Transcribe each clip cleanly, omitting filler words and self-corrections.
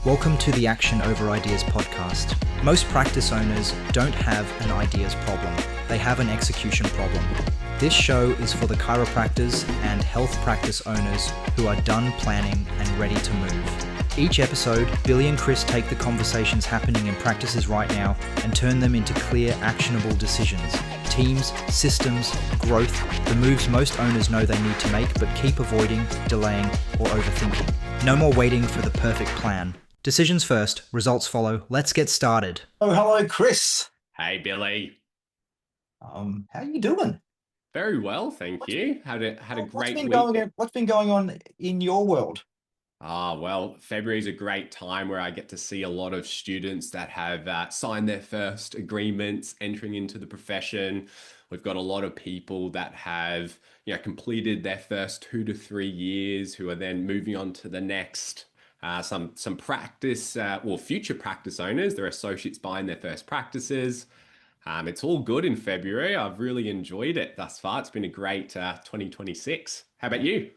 Welcome to the Action Over Ideas podcast. Most practice owners don't have an ideas problem, they have an execution problem. This show is for the chiropractors and health practice owners who are done planning and ready to move. Each episode, Billy and Chris take the conversations happening in practices right now and turn them into clear, actionable decisions. Teams, systems, growth, the moves most owners know they need to make but keep avoiding, delaying, or overthinking. No more waiting for the perfect plan. Decisions first, results follow. Let's get started. Oh, hello, Chris. Hey, Billy. How you doing? Very well, thank you. Had a What's great been week. what's been going on in your world? Well, February is a great time where I get to see a lot of students that have signed their first agreements entering into the profession. We've got a lot of people that have, completed their first 2 to 3 years who are then moving on to the next. Some practice, future practice owners, their associates buying their first practices. It's all good in February. I've really enjoyed it thus far. It's been a great 2026. How about you?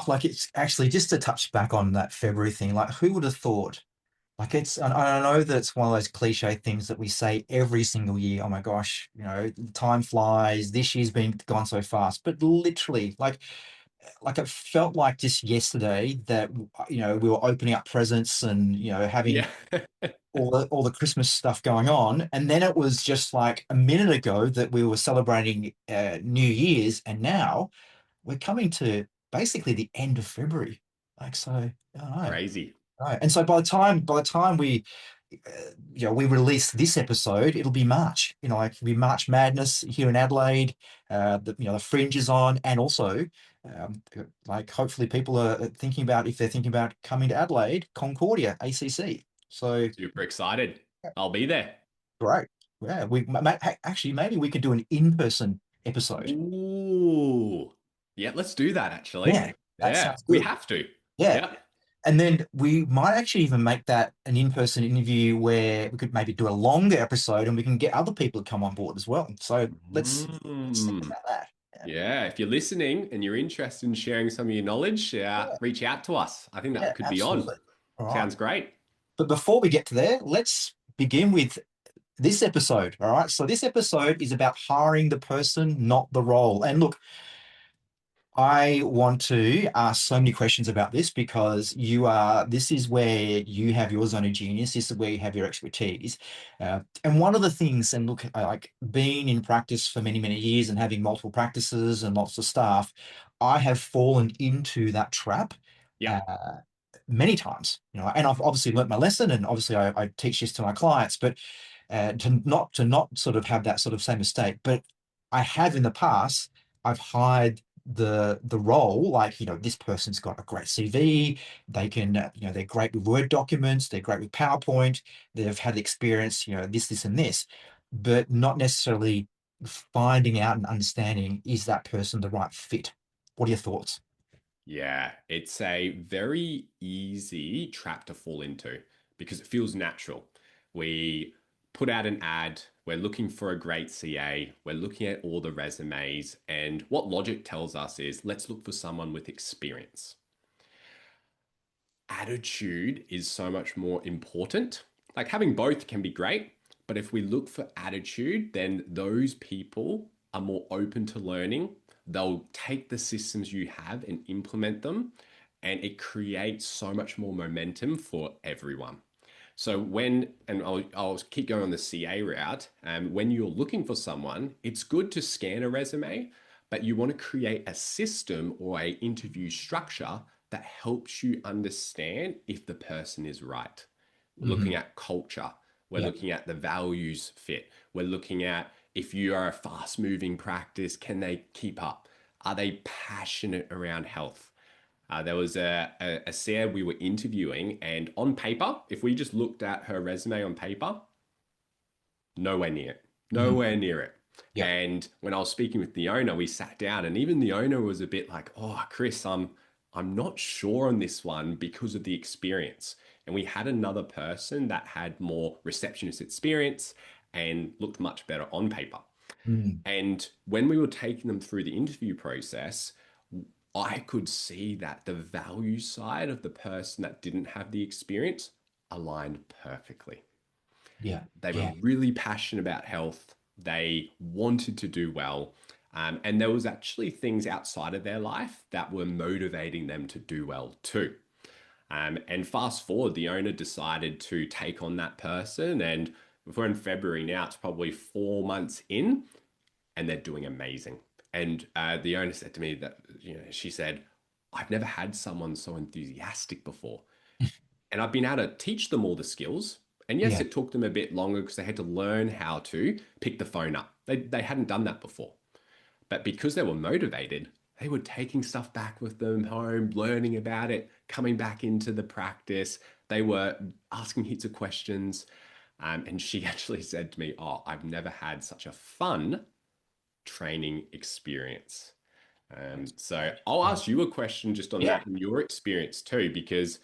Like, it's actually just to touch back on that February thing. Like, who would have thought? Like, and I know that it's one of those cliche things that we say every single year. Oh my gosh, time flies. This year's been gone so fast. But literally, like it felt like just yesterday that we were opening up presents and having Yeah. all the Christmas stuff going on, and then it was just like a minute ago that we were celebrating New Year's, and now we're coming to basically the end of February. Like, so I don't know. Crazy. Right. And so by the time we we release this episode, it'll be March. Like, it'll be March Madness here in Adelaide. The Fringe is on, and also like, hopefully people are thinking about, if they're thinking about coming to Adelaide, Concordia ACC. So Super excited. I'll be there. great. Yeah, actually, maybe we could do an in-person episode. Ooh. Yeah, let's do that actually. Yeah, that Yeah, sounds we good. have to. Yeah. Yeah. And then we might actually even make that an in-person interview where we could maybe do a longer episode and we can get other people to come on board as well. So let's think Mm. about that. Yeah. Yeah, if you're listening and you're interested in sharing some of your knowledge, Yeah, reach out to us. I think yeah, that could be on. absolutely. All right. Sounds great. But before we get to there, let's begin with this episode. All right. So this episode is about hiring the person, not the role. And look, I want to ask so many questions about this because this is where you have your zone of genius. This is where you have your expertise. And one of the things, and look, like, being in practice for many, many years and having multiple practices and lots of staff, I have fallen into that trap Yeah. uh, many times, and I've obviously learnt my lesson, and obviously I teach this to my clients, but to not sort of have that sort of same mistake. But I have in the past, I've hired the role, like, this person's got a great CV, they can, they're great with Word documents, they're great with PowerPoint, they've had experience, this and this, but not necessarily finding out and understanding, is that person the right fit? What are your thoughts? Yeah, it's a very easy trap to fall into because it feels natural. We put out an ad, we're looking for a great CA, we're looking at all the resumes, and what logic tells us is let's look for someone with experience. Attitude is so much more important. Like, having both can be great, but if we look for attitude, then those people are more open to learning. They'll take the systems you have and implement them, and it creates so much more momentum for everyone. So I'll keep going on the CA route. When you're looking for someone, it's good to scan a resume, but you want to create a system or a interview structure that helps you understand if the person is right. We're looking Mhm. at culture. We're Yeah. looking at the values fit. We're looking at, if you are a fast moving practice, can they keep up? Are they passionate around health? There was a Sarah we were interviewing, and on paper, if we just looked at her resume on paper, nowhere near it, Mm. nowhere near it. Yeah. And when I was speaking with the owner, we sat down, and even the owner was a bit like, "Oh, Chris, I'm not sure on this one because of the experience." And we had another person that had more receptionist experience and looked much better on paper. Mm. And when we were taking them through the interview process, I could see that the value side of the person that didn't have the experience aligned perfectly. Yeah. They were Yeah. really passionate about health. They wanted to do well. And there was actually things outside of their life that were motivating them to do well too. And fast forward, the owner decided to take on that person. And we're in February now, it's probably 4 months in, and they're doing amazing. And the owner said to me that, she said, I've never had someone so enthusiastic before. And I've been able to teach them all the skills. And yes, Yeah. it took them a bit longer because they had to learn how to pick the phone up. They hadn't done that before. But because they were motivated, they were taking stuff back with them home, learning about it, coming back into the practice. They were asking heaps of questions. And she actually said to me, oh, I've never had such a fun training experience. That's So great. I'll Yeah. ask you a question just on Yeah. that from your experience too, because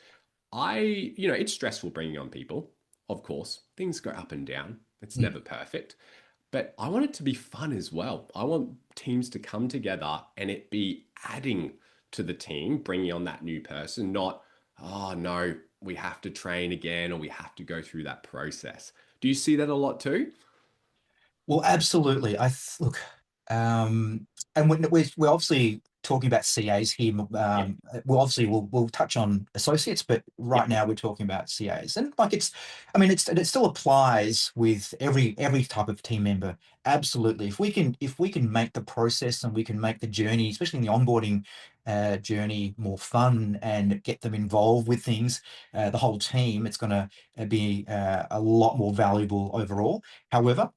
it's stressful bringing on people. Of course, things go up and down. It's Mm. never perfect, but I want it to be fun as well. I want teams to come together and it be adding to the team, bringing on that new person, not, oh no, we have to train again or we have to go through that process. Do you see that a lot too? Well, absolutely. Look, and we're obviously talking about CAs here. Yeah, We'll touch on associates, but yeah, right now we're talking about CAs, and like I mean, it still applies with every type of team member. Absolutely. If we can make the process and we can make the journey, especially in the onboarding journey, more fun and get them involved with things, the whole team, it's going to be a lot more valuable overall. However,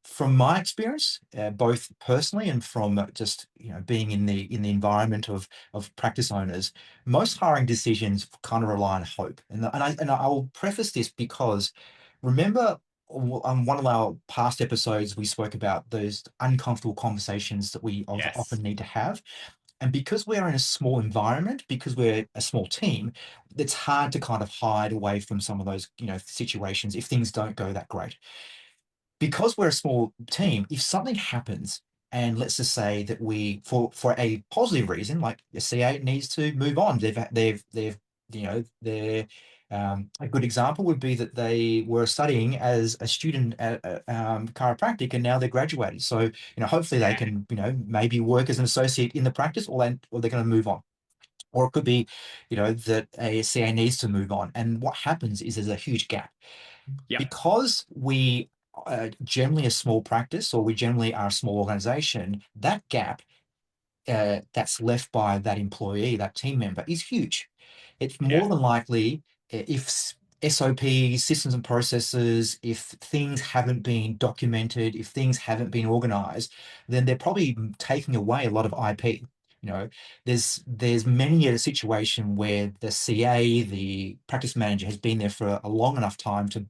from my experience, both personally and from just being in the environment of practice owners, most hiring decisions kind of rely on hope. And I will preface this because remember on one of our past episodes we spoke about those uncomfortable conversations that we yes, often need to have. And because we're in a small environment, because we're a small team, it's hard to kind of hide away from some of those situations if things don't go that great. Because we're a small team, if something happens, and let's just say that for a positive reason, like the C8 needs to move on, they're a good example would be that they were studying as a student at chiropractic and now they're graduated. So, hopefully they yeah, can, maybe work as an associate in the practice or they're going to move on. Or it could be, that a CA needs to move on. And what happens is there's a huge gap yep, because we generally a small practice or we generally are a small organization, that gap that's left by that employee, that team member, is huge. It's more yeah, than likely if SOPs, systems and processes, if things haven't been documented, if things haven't been organized, then they're probably taking away a lot of IP. There's many a situation where the CA, the practice manager, has been there for a long enough time to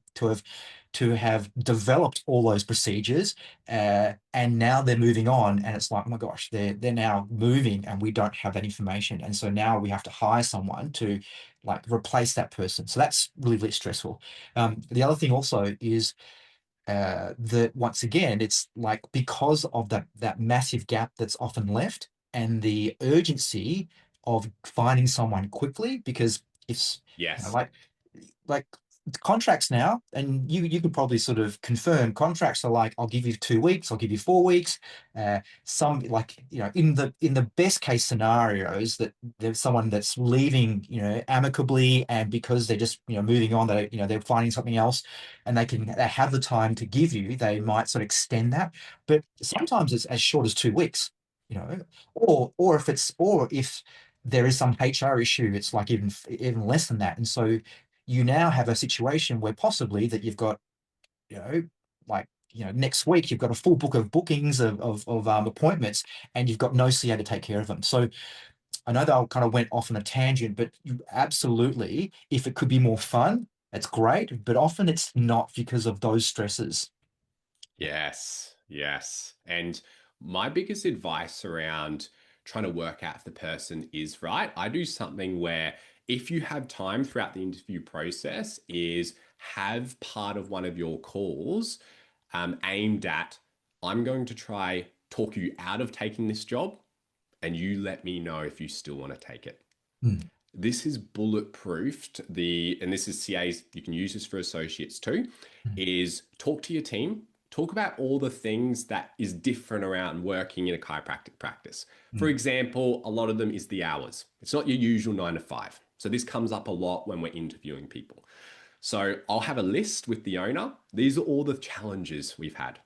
have developed all those procedures, and now they're moving on, and it's like, oh my gosh, they're now moving, and we don't have that information, and so now we have to hire someone to like replace that person. So that's really, really stressful. The other thing also is that once again, it's like because of that massive gap that's often left and the urgency of finding someone quickly, because it's yes, like contracts now, and you could probably sort of confirm contracts are like, I'll give you 2 weeks, I'll give you 4 weeks. Some like in the best case scenarios that there's someone that's leaving amicably, and because they're just moving on, they're finding something else, and they have the time to give you, they might sort of extend that. But yep, sometimes it's as short as 2 weeks, or if there is some HR issue, it's like even less than that. And so you now have a situation where possibly that you've got, like, next week you've got a full book of bookings of appointments, and you've got no CA to take care of them. So I know that I kind of went off on a tangent, but you absolutely, if it could be more fun, it's great, but often it's not because of those stresses. yes, yes. And my biggest advice around trying to work out if the person is right, I do something where if you have time throughout the interview process, is have part of one of your calls aimed at, I'm going to try talk you out of taking this job and you let me know if you still want to take it. Mm. This is bulletproofed. And this is CAs, you can use this for associates too, Mm. is talk to your team, talk about all the things that is different around working in a chiropractic practice. For Mm. example, a lot of them is the hours. It's not your usual 9 to 5. So this comes up a lot when we're interviewing people. So I'll have a list with the owner. These are all the challenges we've had.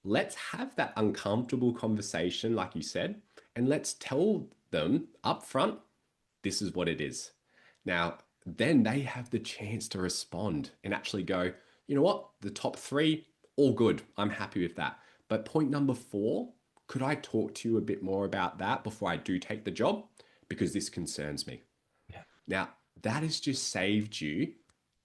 Let's have that uncomfortable conversation, like you said, and let's tell them up front, this is what it is. Now, then they have the chance to respond and actually go, you know what, the top 3, all good. I'm happy with that. But point number 4, could I talk to you a bit more about that before I do take the job? Because this concerns me. Yeah. Now, that has just saved you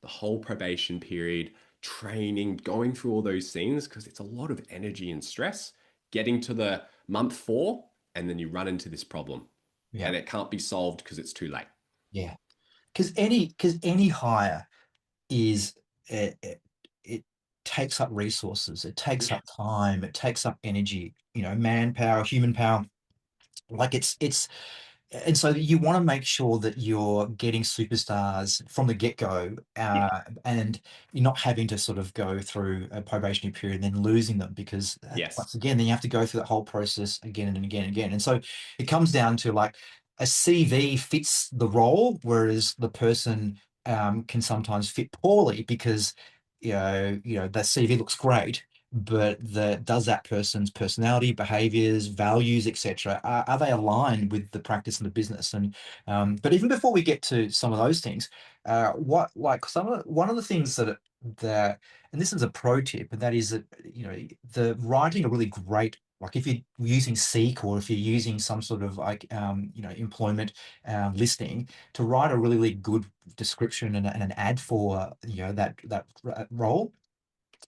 the whole probation period, training, going through all those things, because it's a lot of energy and stress getting to the month 4, and then you run into this problem Yeah. and it can't be solved because it's too late. Yeah. Because any hire is it takes up resources, it takes Yeah. up time, it takes up energy, manpower, human power. Like it's and so you want to make sure that you're getting superstars from the get-go, Yeah. and you're not having to sort of go through a probationary period and then losing them, because Yes. once again, then you have to go through that whole process again and again and again. And so it comes down to like a CV fits the role, whereas the person can sometimes fit poorly because that CV looks great, but does that person's personality, behaviors, values, etc., are they aligned with the practice and the business? And but even before we get to some of those things, one of the things that and this is a pro tip, and that is that the writing a really great, like if you're using Seek or if you're using some sort of like employment listing, to write a really, really good description and an ad for that role,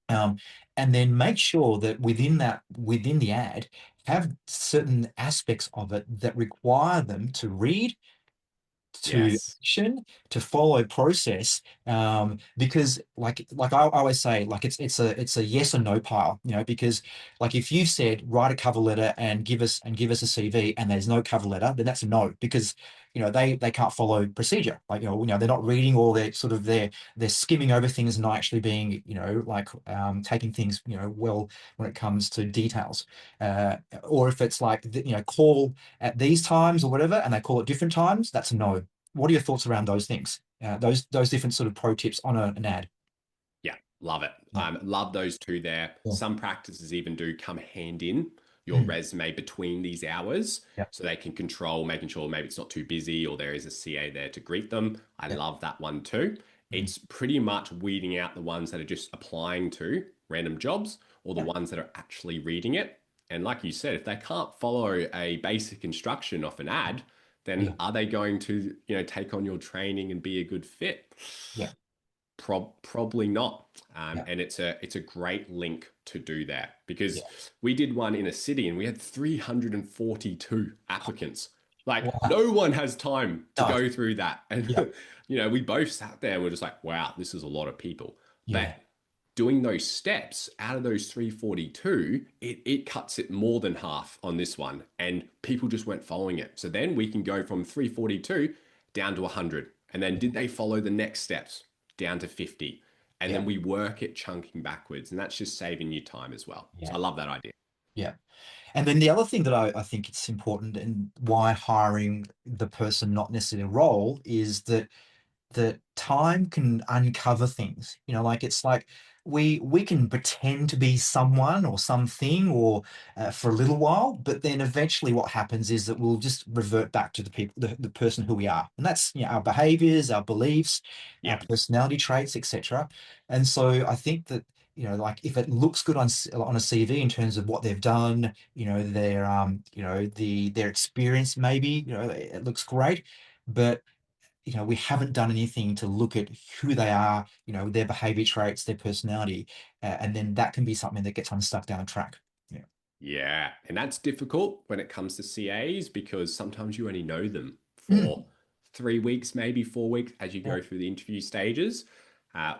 um, and then make sure that within the ad, have certain aspects of it that require them to read, to Yes. action, to follow process, because like I always say, like it's a yes or no pile, because like if you said write a cover letter and give us a CV and there's no cover letter, then that's a no, because they can't follow procedure. Like they're not reading, or they're skimming over things and not actually being like taking things well when it comes to details. Or if it's like call at these times or whatever, and they call at different times, that's a no. What are your thoughts around those things? Those different sort of pro tips on an ad? Yeah, love it. Yeah. Love those two there. Yeah. Some practices even do come hand in your Mm. resume between these hours Yeah. so they can control making sure maybe it's not too busy or there is a CA there to greet them. I Yeah. love that one too. Mm. It's pretty much weeding out the ones that are just applying to random jobs or the Yeah. ones that are actually reading it. And like you said, if they can't follow a basic instruction off an ad, Yeah. then are they going to, take on your training and be a good fit? Yeah. Probably not. Yeah. And it's a great link to do that, because Yeah. we did one in a city and we had 342 applicants. Like Wow. no one has time to No. go through that. Yeah. And we both sat there and we're just like, wow, this is a lot of people. But Yeah. doing those steps out of those 342, it cuts it more than half on this one. And people just weren't following it. So then we can go from 342 down to 100. And then did they follow the next steps? Down to 50. And Yeah. then we work it chunking backwards. And that's just saving you time as well. So Yeah. I love that idea. Yeah. And then the other thing that I think it's important, and why hiring the person, not necessarily a role, is that time can uncover things. Like it's like we can pretend to be someone or something, or for a little while, but then eventually what happens is that we'll just revert back to the person who we are, and that's our behaviors, our beliefs, our Yeah. personality traits, etc. And so I think that like if it looks good on a CV in terms of what they've done, their their experience, maybe it looks great, but we haven't done anything to look at who they are, their behavior traits, their personality, and then that can be something that gets unstuck down the track. Yeah. Yeah. And that's difficult when it comes to CAs because sometimes you only know them Mm. for 3 weeks, maybe 4 weeks as you Yeah. go through the interview stages.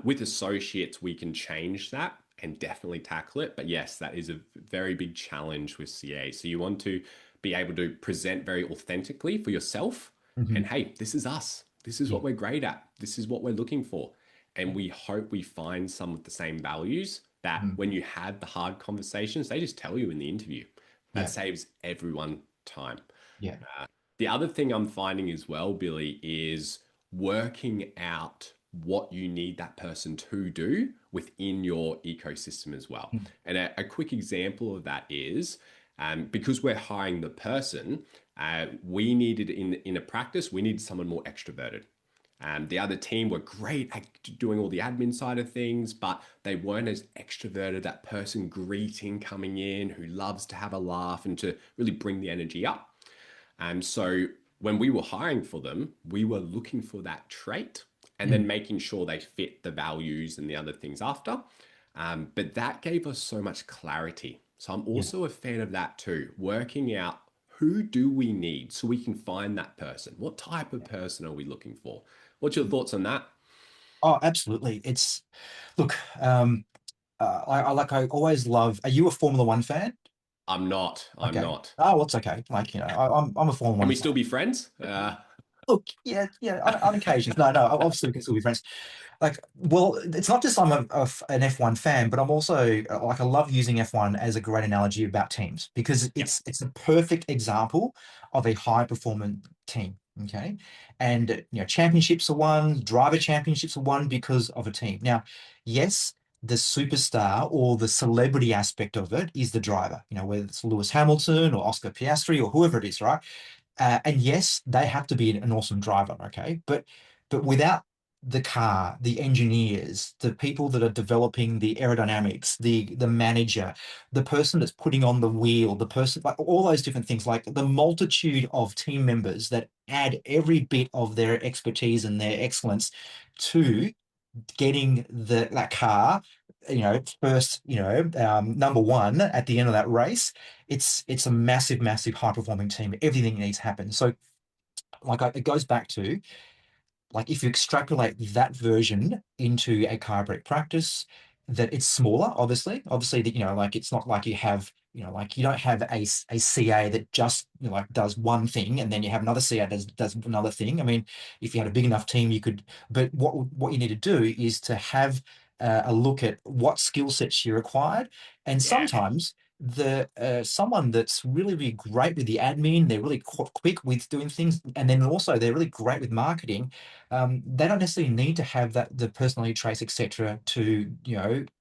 With associates, we can change that and definitely tackle it. But yes, that is a very big challenge with CA. So you want to be able to present very authentically for yourself. Hmm. And hey, this is us. This is Yeah. what we're great at. This is what we're looking for. And we hope we find some of the same values that Mhm. when you have the hard conversations, they just tell you in the interview. That Yeah. saves everyone time. Yeah. The other thing I'm finding as well, Billy, is working out what you need that person to do within your ecosystem as well. Mm. And a quick example of that is because we're hiring the person, we needed in a practice, we needed someone more extroverted. The other team were great at doing all the admin side of things, but they weren't as extroverted. That person greeting coming in who loves to have a laugh and to really bring the energy up. And so when we were hiring for them, we were looking for that trait and then Mm. making sure they fit the values and the other things after. But that gave us so much clarity. So I'm Yeah. also a fan of that too, working out who do we need so we can find that person? What type of person are we looking for? What's your thoughts on that? Oh, absolutely. It's look, I always love. Are you a Formula One fan? I'm not. I'm Okay. not. Oh, well, it's okay. Like, I'm a Formula Can One we fan. still be friends? Look, yeah, yeah, on occasions. No, no, obviously we can still be friends. Like, well, it's not just an F1 fan, but I'm also like I love using F1 as a great analogy about teams because Yeah. it's a perfect example of a high performing team. Okay, and championships are won, driver championships are won because of a team. Now, yes, the superstar or the celebrity aspect of it is the driver. Whether it's Lewis Hamilton or Oscar Piastri or whoever it is, right? And yes, they have to be an awesome driver, okay? But without the car, the engineers, the people that are developing the aerodynamics, the manager, the person that's putting on the wheel, the person like all those different things, like the multitude of team members that add every bit of their expertise and their excellence to getting that car, first, number one at the end of that race. It's a massive, massive high performing team. Everything needs to happen. So like it goes back to like if you extrapolate that version into a chiropractic practice, that it's smaller, obviously that like it's not like you have like you don't have a CA that just like does one thing and then you have another CA that does another thing. I mean, if you had a big enough team you could, but what you need to do is to have a look at what skill sets you required, and Yeah. sometimes the someone that's really great with the admin, they're really quick with doing things, and then also they're really great with marketing. They don't necessarily need to have the personality traits, etc., to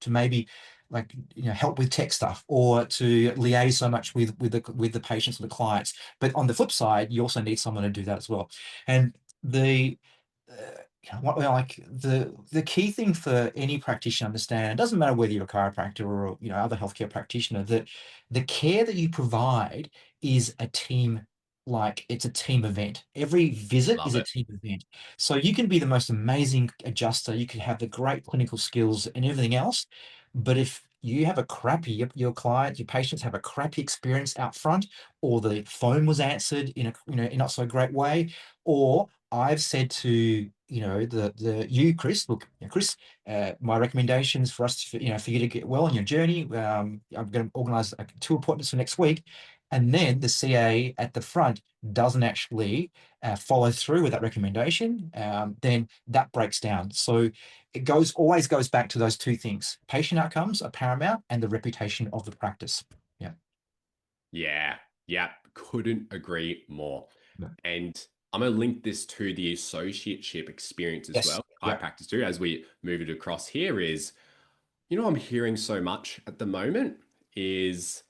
maybe like help with tech stuff or to liaise so much with the patients or the clients. But on the flip side, you also need someone to do that as well. And the like the key thing for any practitioner to understand, it doesn't matter whether you're a chiropractor or other healthcare practitioner, that the care that you provide is a team, like it's a team event. Every visit is Love a it. team event. So you can be the most amazing adjuster, you could have the great clinical skills and everything else, but if you have a crappy, your client, your patients have a crappy experience out front, or the phone was answered in a in not so great way, or I've said to the you, Chris, look, Chris, my recommendations for us to, for you to get well on your journey. I'm going to organize two appointments for next week, and then the CA at the front doesn't actually follow through with that recommendation. Then that breaks down. So it always goes back to those two things: patient outcomes are paramount, and the reputation of the practice. Yeah. Yeah, yeah, couldn't agree more. Yeah. And I'm going to link this to the associateship experience as Yes. well. Yeah. Chiropractors do as we move it across here is, I'm hearing so much at the moment is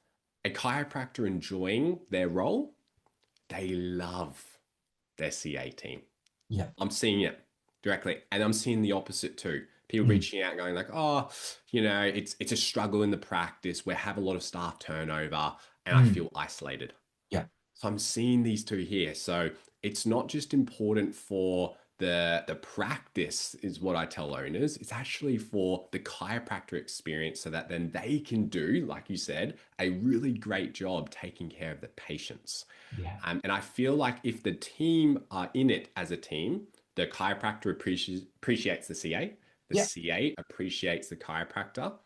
a chiropractor enjoying their role. They love their CA team. Yeah. I'm seeing it directly, and I'm seeing the opposite too. People Mm. reaching out, going like, "Oh, it's a struggle in the practice. We have a lot of staff turnover, and I Mm. feel isolated." Yeah. So I'm seeing these two here. So it's not just important for the practice, is what I tell owners. It's actually for the chiropractor experience, so that then they can do, like you said, a really great job taking care of the patients. Yeah. And I feel like if the team are in it as a team, the chiropractor appreciates the CA Yeah. appreciates the chiropractor,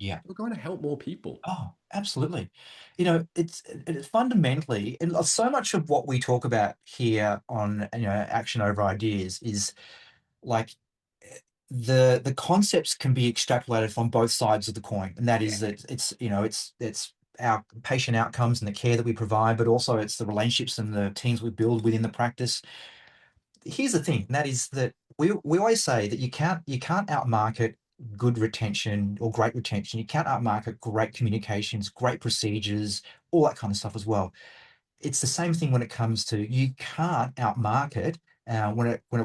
Yeah. You're going to help more people. Oh, absolutely. You know, it's fundamentally, and so much of what we talk about here on, action over ideas is like the concepts can be extrapolated from both sides of the coin, and that Yeah. is that it's our patient outcomes and the care that we provide, but also it's the relationships and the teams we build within the practice. Here's the thing, and that is that we always say that you can't outmarket good retention or great retention. You can't outmarket great communications, great procedures, all that kind of stuff as well. It's the same thing when it comes to, you can't outmarket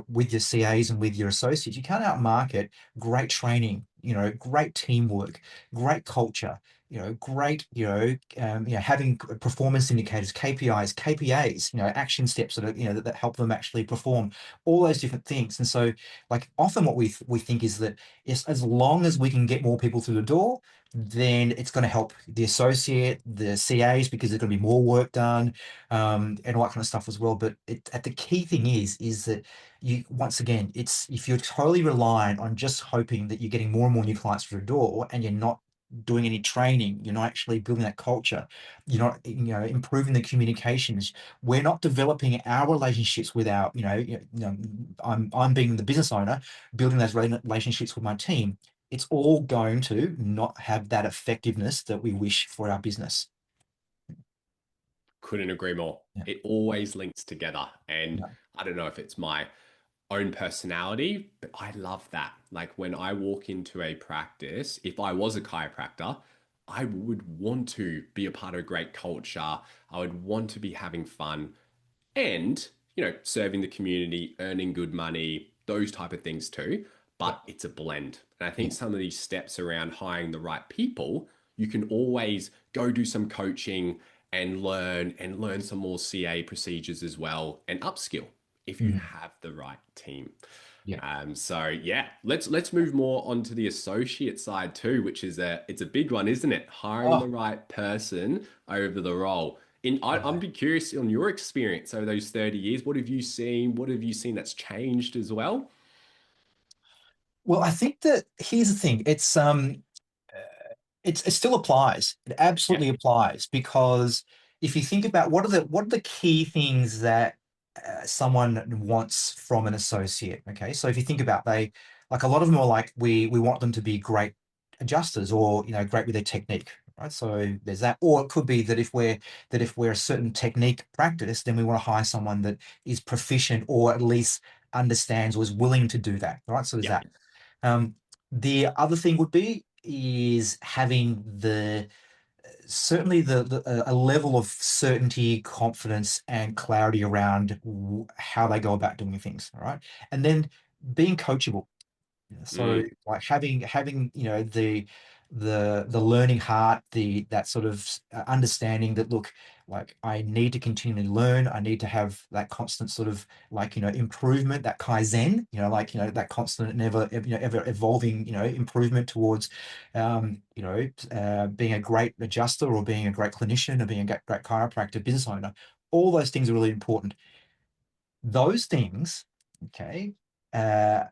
with your CAs and with your associates. You can't outmarket great training, great teamwork, great culture, great, having performance indicators, KPIs, KPAs, action steps that are, that help them actually perform, all those different things. And so, like, often what we think is that, yes, as long as we can get more people through the door, then it's going to help the associate, the CAs, because there's going to be more work done, and all that kind of stuff as well. But the key thing is that, you, once again, it's, if you're totally reliant on just hoping that you're getting more and more new clients through the door, and you're not doing any training, you're not actually building that culture, you're not, improving the communications, we're not developing our relationships with our, I'm being the business owner, building those relationships with my team, it's all going to not have that effectiveness that we wish for our business. Couldn't agree more. Yeah. It always links together. And Yeah. I don't know if it's my own personality, but I love that. Like when I walk into a practice, if I was a chiropractor, I would want to be a part of a great culture. I would want to be having fun and, serving the community, earning good money, those type of things too. Yeah. But it's a blend. And I Yeah. think some of these steps around hiring the right people, you can always go do some coaching and learn some more CA procedures as well and upskill if you Mhm. have the right team. Yeah. So yeah, let's move more onto the associate side too, which is it's a big one, isn't it? Hiring Oh, the right person over the role. I'm yeah. be curious on your experience over those 30 years. What have you seen? What have you seen that's changed as well? Well, I think that, here's the thing. It still applies. It Yeah, absolutely applies, because if you think about, what are the key things that someone wants from an associate. Okay, so if you think about, they, like, a lot of them are like, we want them to be great adjusters, or, great with their technique. Right. So there's that. Or it could be that if we're a certain technique practice, then we want to hire someone that is proficient, or at least understands or is willing to do that. Right. So there's yeah, that. Um, the other thing would be is having the certainly a level of certainty, confidence, and clarity around how they go about doing things. All right, and then being coachable. So, mm, like, having the learning heart, that sort of understanding that, look, like, I need to continually learn. I need to have that constant sort of, like, improvement, that kaizen, like, that constant and ever evolving, improvement towards, being a great adjuster, or being a great clinician, or being a great chiropractor, business owner. All those things are really important. Those things, okay, uh,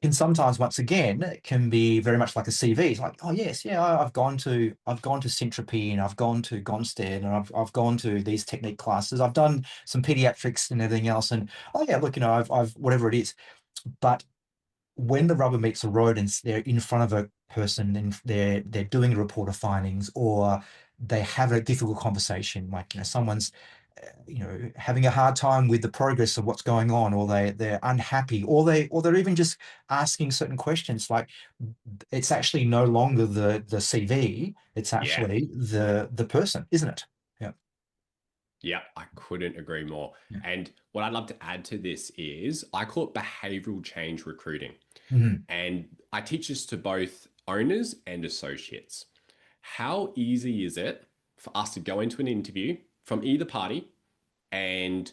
can sometimes, once again, it can be very much like a CV. It's like, oh yes, yeah, I've gone to Syntropy, and I've gone to Gonstead, and I've gone to these technique classes. I've done some pediatrics and everything else, and oh yeah, look, I've whatever it is. But when the rubber meets the road, and they're in front of a person, and they're doing a report of findings, or they have a difficult conversation, like, someone's having a hard time with the progress of what's going on, or they're unhappy, or they're even just asking certain questions, like, it's actually no longer the CV, it's yeah, actually the person, isn't it? Yeah. yeah. I couldn't agree more. Yeah. And what I'd love to add to this is I call it behavioral change recruiting. Mhm. And I teach this to both owners and associates. How easy is it for us to go into an interview from either party and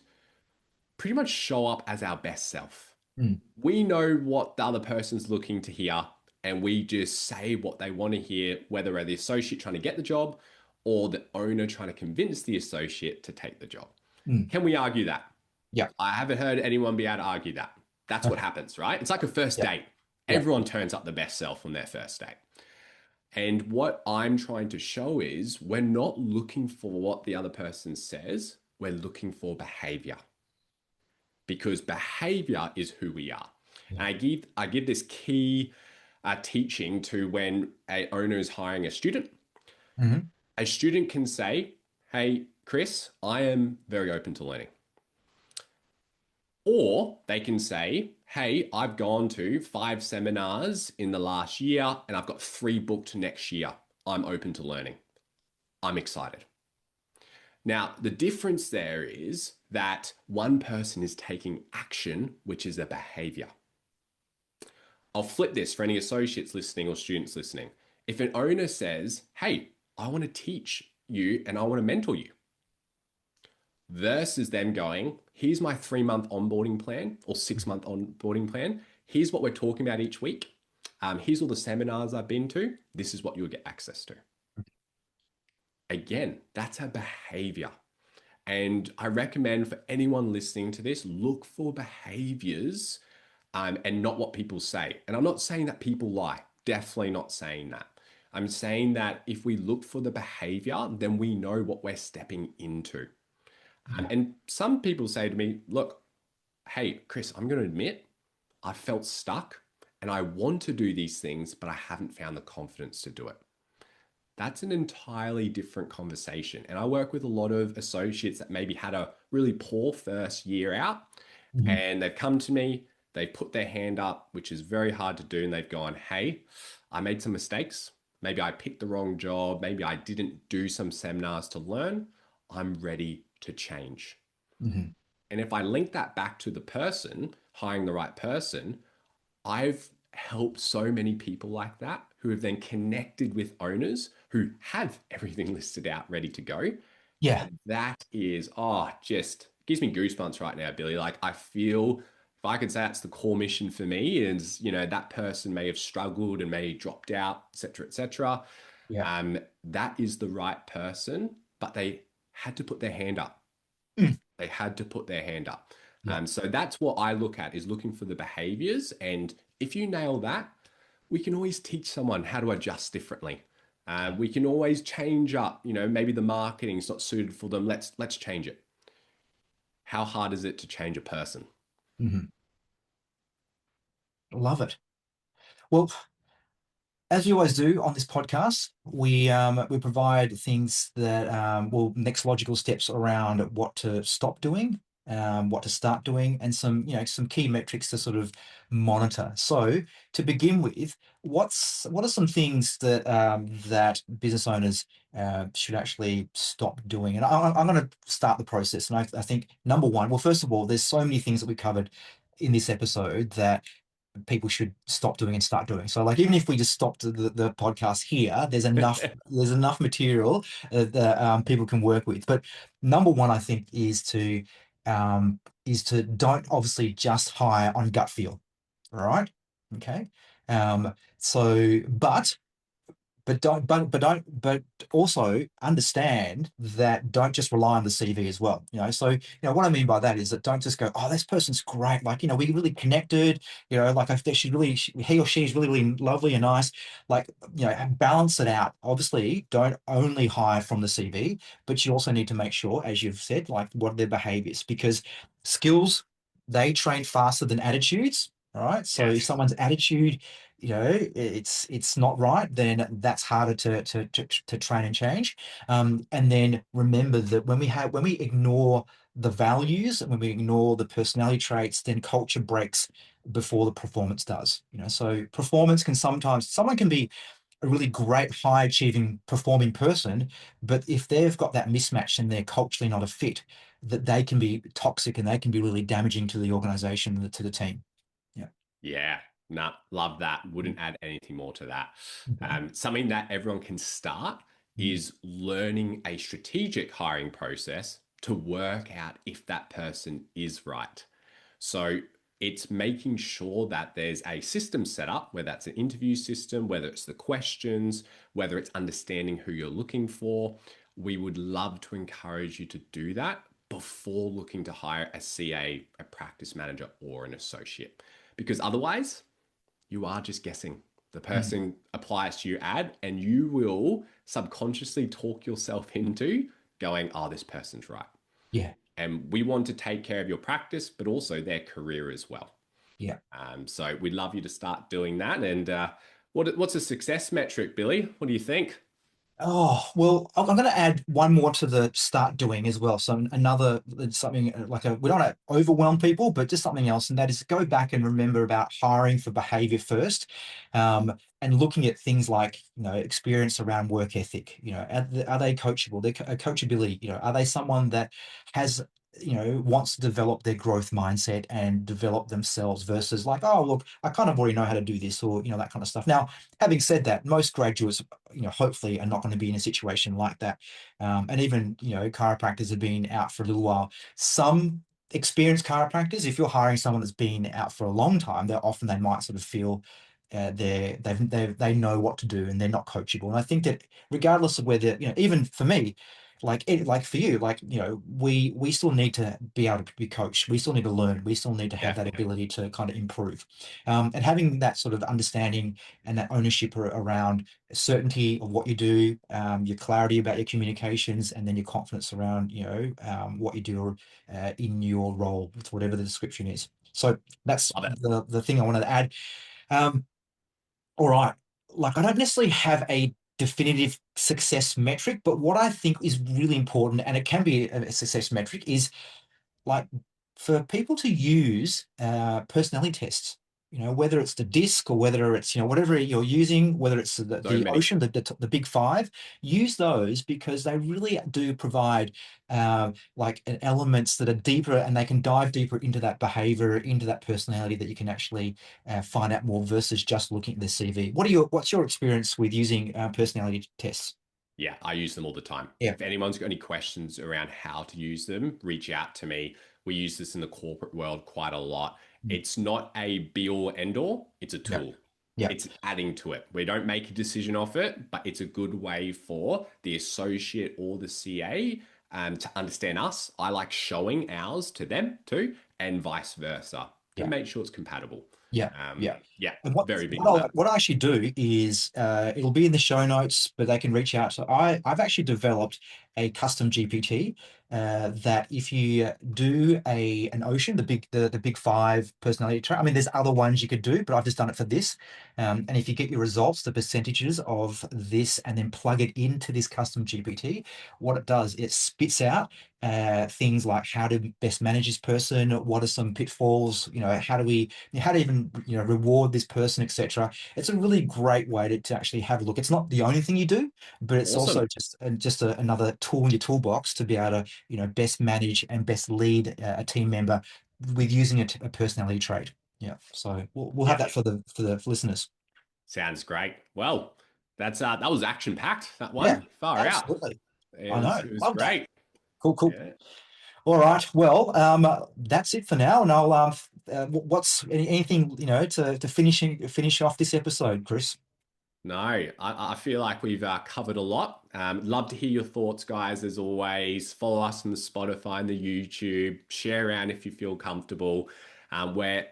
pretty much show up as our best self? Mm. We know what the other person's looking to hear, and we just say what they want to hear, whether we're the associate trying to get the job or the owner trying to convince the associate to take the job. Mm. Can we argue that? Yeah. I haven't heard anyone be able to argue that. That's what happens, right? It's like a first Yeah. date. Yeah. Everyone turns up the best self on their first date. And what I'm trying to show is we're not looking for what the other person says, we're looking for behavior, because behavior is who we are. Yeah. And I give this key teaching to when a owner is hiring a student. Mhm. A student can say, "Hey, Chris, I am very open to learning." Or they can say, "Hey, I've gone to 5 seminars in the last year and I've got 3 booked next year. I'm open to learning. I'm excited." Now, the difference there is that one person is taking action, which is a behavior. I'll flip this for any associates listening or students listening. If an owner says, "Hey, I want to teach you and I want to mentor you," versus them going, "Here's my 3 month onboarding plan or 6 month onboarding plan. Here's what we're talking about each week. Here's all the seminars I've been to. This is what you'll get access to." Again, that's a behavior. And I recommend for anyone listening to this, look for behaviors and not what people say. And I'm not saying that people lie, definitely not saying that. I'm saying that if we look for the behavior, then we know what we're stepping into. Yeah. And some people say to me, "Look, hey, Chris, I'm going to admit I felt stuck and I want to do these things, but I haven't found the confidence to do it." That's an entirely different conversation. And I work with a lot of associates that maybe had a really poor first year out Mhm. and they've come to me, they've put their hand up, which is very hard to do. And they've gone, "Hey, I made some mistakes. Maybe I picked the wrong job. Maybe I didn't do some seminars to learn. I'm ready to change." Mhm. And if I link that back to the person, hiring the right person, I've helped so many people like that who have then connected with owners who have everything listed out ready to go. Yeah. And that is, just gives me goosebumps right now, Billy. Like I feel if I could say that's the core mission for me is, that person may have struggled and may have dropped out, et cetera, et cetera. Yeah. That is the right person, but they had to put their hand up. Mm. They had to put their hand up. Yeah. So that's what I look at is looking for the behaviors. And if you nail that, we can always teach someone how to adjust differently. Yeah. We can always change up, maybe the marketing is not suited for them. Let's change it. How hard is it to change a person? Mhm. Love it. Well, as we always do on this podcast, we provide things that next logical steps around what to stop doing, what to start doing, and some key metrics to sort of monitor. So to begin with, what are some things that business owners should actually stop doing? And I'm going to start the process. And I think number one, well, first of all, there's so many things that we covered in this episode that people should stop doing and start doing. So like even if we just stopped the podcast here, there's enough material that people can work with. But number one, I think, is to don't obviously just hire on gut feel. All right. Okay. So but also understand that don't just rely on the CV as well. So what I mean by that is that don't just go, "Oh, this person's great. Like, we really connected, like I think he or she is really, really lovely and nice." Like, balance it out. Obviously, don't only hire from the CV, but you also need to make sure, as you've said, like what are their behaviors, because skills, they train faster than attitudes. All right. So if Yes. someone's attitude, it's not right, then that's harder to train and change. And then remember that when we ignore the values and when we ignore the personality traits, then culture breaks before the performance does. So performance can sometimes someone can be a really great, high achieving, performing person, but if they've got that mismatch and they're culturally not a fit, that they can be toxic and they can be really damaging to the organization and to the team. Yeah. Yeah. Nah, love that. Wouldn't add anything more to that. Okay. Something that everyone can start Mm. is learning a strategic hiring process to work out if that person is right. So it's making sure that there's a system set up, whether that's an interview system, whether it's the questions, whether it's understanding who you're looking for. We would love to encourage you to do that before looking to hire a CA, a practice manager, or an associate. Because otherwise, you are just guessing. The person applies to your ad, and you will subconsciously talk yourself into going, oh, this person's right. Yeah. And we want to take care of your practice, but also their career as well. Yeah. So we'd love you to start doing that. And what's a success metric, Billy? What do you think? Oh, well, I'm going to add one more to the start doing as well. So another, something like we don't want to overwhelm people, but just something else. And that is go back and remember about hiring for behavior first, and looking at things like, experience around work ethic. Are they coachable? Their coachability, are they someone that has, wants to develop their growth mindset and develop themselves versus like, oh, look, I kind of already know how to do this, or, that kind of stuff. Now, having said that, most graduates, hopefully are not going to be in a situation like that. And even, chiropractors have been out for a little while. Some experienced chiropractors, if you're hiring someone that's been out for a long time, they might sort of feel they know what to do and they're not coachable. And I think that regardless of whether, even for me, like for you, we still need to be able to be coached. We still need to learn. We still need to have that ability to kind of improve. And having that sort of understanding and that ownership around certainty of what you do, your clarity about your communications, and then your confidence around, what you do in your role, whatever the description is. So that's the thing I wanted to add. All right. Like, I don't necessarily have a definitive success metric, but what I think is really important, and it can be a success metric, is like for people to use personality tests, whether it's the disc or whether it's, whatever you're using, whether it's the Ocean, the big five, use those because they really do provide like elements that are deeper, and they can dive deeper into that behavior, into that personality that you can actually find out more versus just looking at the CV. What's your experience with using personality tests? Yeah, I use them all the time. Yeah. If anyone's got any questions around how to use them, reach out to me. We use this in the corporate world quite a lot. It's not a be all end all, it's a tool. Yeah. It's adding to it. We don't make a decision off it, but it's a good way for the associate or the CA to understand us. I like showing ours to them too, and vice versa, to make sure it's compatible. Yeah. And very big. What I actually do is it'll be in the show notes, but they can reach out. So I've actually developed a custom GPT that if you do an Ocean, the big five personality trait. I mean, there's other ones you could do, but I've just done it for this. And if you get your results, the percentages of this, and then plug it into this custom GPT, what it does, it spits out things like how to best manage this person, what are some pitfalls, how to even reward this person, etc. It's a really great way to actually have a look. It's not the only thing you do, but it's also just another tool in your toolbox to be able to best manage and best lead a team member with using a personality trait. Yeah, so we'll have that for the listeners. Sounds great. Well, that was action packed, that one. Yeah, far absolutely. Out. I know. It was great. That. Cool. Yeah. All right. Well, that's it for now. And I'll what's anything to finish off this episode, Chris? No, I feel like we've covered a lot. Love to hear your thoughts, guys. As always, follow us on the Spotify and the YouTube. Share around if you feel comfortable. We're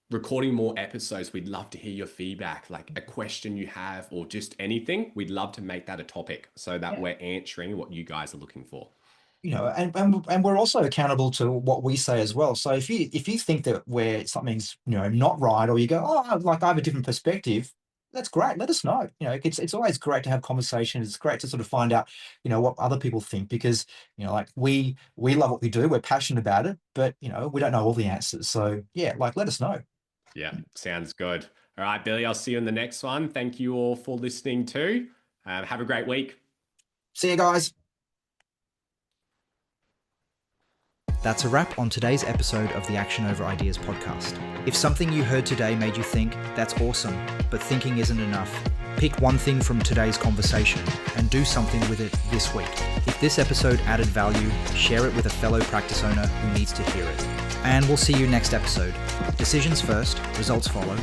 recording more episodes. We'd love to hear your feedback, like a question you have or just anything. We'd love to make that a topic so that we're answering what you guys are looking for. And we're also accountable to what we say as well. So if you think that something's not right, or you go, oh, like I have a different perspective, that's great. Let us know. It's always great to have conversations. It's great to sort of find out what other people think, because like we love what we do. We're passionate about it, but we don't know all the answers. So yeah, like let us know. Yeah, sounds good. All right, Billy, I'll see you in the next one. Thank you all for listening too. Have a great week. See you guys. That's a wrap on today's episode of the Action Over Ideas podcast. If something you heard today made you think, that's awesome, but thinking isn't enough, pick one thing from today's conversation and do something with it this week. If this episode added value, share it with a fellow practice owner who needs to hear it. And we'll see you next episode. Decisions first, results follow.